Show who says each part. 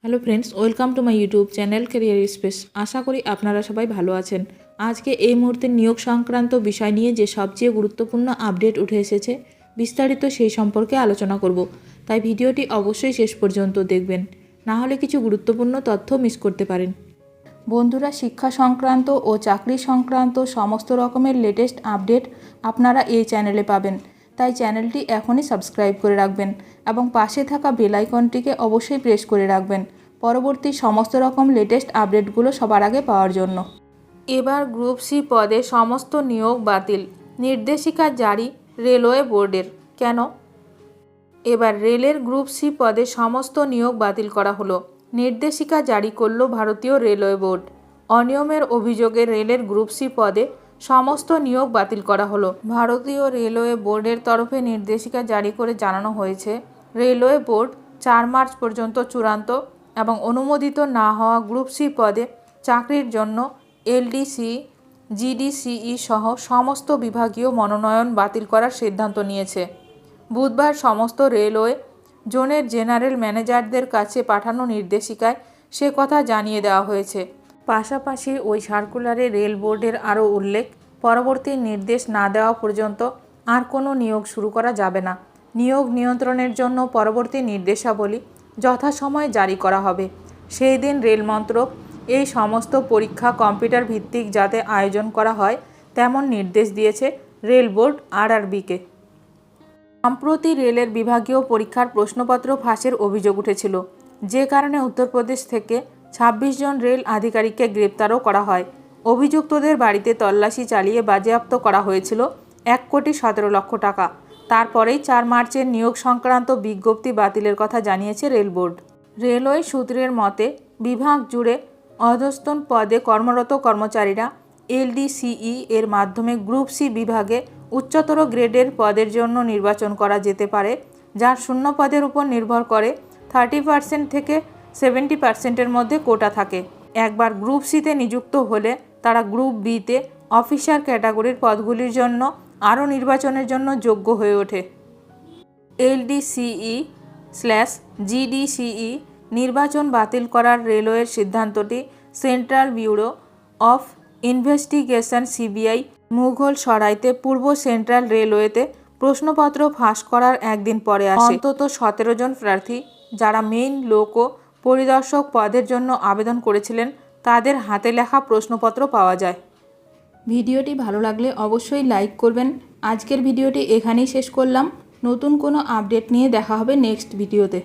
Speaker 1: Hello friends, welcome to my YouTube channel career space. আশা করি আপনারা সবাই ভালো আছেন। আজকে এই মুহূর্তে নিয়োগ সংক্রান্ত বিষয় নিয়ে যে সবচেয়ে গুরুত্বপূর্ণ আপডেট উঠে এসেছে, বিস্তারিত সেই সম্পর্কে আলোচনা করব। তাই ভিডিওটি অবশ্যই শেষ পর্যন্ত দেখবেন, না হলে কিছু গুরুত্বপূর্ণ তথ্য মিস করতে পারেন। বন্ধুরা, শিক্ষা সংক্রান্ত ও চাকরি সংক্রান্ত সমস্ত রকমের লেটেস্ট আপডেট আপনারা এই চ্যানেলে পাবেন। তাই চ্যানেলটি এখনই সাবস্ক্রাইব করে রাখবেন এবং পাশে থাকা বেল আইকনটিকে অবশ্যই প্রেস করে রাখবেন পরবর্তী সমস্ত রকম লেটেস্ট আপডেটগুলো সবার আগে পাওয়ার জন্য। এবার গ্রুপ সি পদে সমস্ত নিয়োগ বাতিল, নির্দেশিকা জারি রেলওয়ে বোর্ডের। কেন? এবার রেলের গ্রুপ সি পদে সমস্ত নিয়োগ বাতিল করা হলো। নির্দেশিকা জারি করল ভারতীয় রেলওয়ে বোর্ড। অনিয়মের অভিযোগে রেলের গ্রুপ সি পদে সমস্ত নিয়োগ বাতিল করা হলো। ভারতীয় রেলওয়ে বোর্ডের তরফে নির্দেশিকা জারি করে জানানো হয়েছে, রেলওয়ে বোর্ড 4 মার্চ পর্যন্ত চূড়ান্ত এবং অনুমোদিত না হওয়া গ্রুপ সি পদে চাকরির জন্য এলডিসি, জিডিসিই সহ সমস্ত বিভাগীয় মনোনয়ন বাতিল করার সিদ্ধান্ত নিয়েছে। বুধবার সমস্ত রেলওয়ে জোনের জেনারেল ম্যানেজারদের কাছে পাঠানো নির্দেশিকায় সে কথা জানিয়ে দেওয়া হয়েছে। পাশাপাশি ওই সার্কুলারে রেল বোর্ডের আরও উল্লেখ, পরবর্তী নির্দেশ না দেওয়া পর্যন্ত আর কোনো নিয়োগ শুরু করা যাবে না। নিয়োগ নিয়ন্ত্রণের জন্য পরবর্তী নির্দেশাবলী যথাসময়ে জারি করা হবে। সেই দিন রেল মন্ত্রক এই সমস্ত পরীক্ষা কম্পিউটার ভিত্তিক যাতে আয়োজন করা হয় তেমন নির্দেশ দিয়েছে রেল বোর্ড আরআরবিকে। সম্প্রতি রেলের বিভাগীয় পরীক্ষার প্রশ্নপত্র ফাঁসের অভিযোগ উঠেছিল, যে কারণে উত্তরপ্রদেশ থেকে 26 জন রেল আধিকারিককে গ্রেপ্তারও করা হয়। অভিযুক্তদের বাড়িতে তল্লাশি চালিয়ে বাজেয়াপ্ত করা হয়েছিল 1,17,00,000 টাকা। তারপরেই 4 মার্চের নিয়োগ সংক্রান্ত বিজ্ঞপ্তি বাতিলের কথা জানিয়েছে রেল বোর্ড। রেলওয়ে সূত্রের মতে, বিভাগ জুড়ে অধস্তন পদে কর্মরত কর্মচারীরা এলডিসিই এর মাধ্যমে গ্রুপ সি বিভাগে উচ্চতর গ্রেডের পদের জন্য নির্বাচন করা যেতে পারে, যার শূন্য পদের উপর নির্ভর করে 30% থেকে 70%-এর মধ্যে কোটা থাকে। একবার গ্রুপ সিতে নিযুক্ত হলে তারা গ্রুপ বিতে অফিসার ক্যাটাগরির পদগুলির জন্য আরও নির্বাচনের জন্য যোগ্য হয়ে ওঠে। এলডিসিই/জিডিসিই নির্বাচন বাতিল করার রেলওয়ের সিদ্ধান্তটি central bureau of investigation CBI মুঘল সরাইতে পূর্ব সেন্ট্রাল রেলওয়েতে প্রশ্নপত্র ফাঁস করার একদিন পরে আসে। অন্তত 17 জন প্রার্থী, যারা মেইন লোক ও পরিদর্শক পদের জন্য আবেদন করেছিলেন, তাদের হাতে লেখা প্রশ্নপত্র পাওয়া যায়। ভিডিওটি ভালো লাগলে অবশ্যই লাইক করবেন। আজকের ভিডিওটি এখানেই শেষ করলাম। নতুন কোনো আপডেট নিয়ে দেখা হবে নেক্সট ভিডিওতে।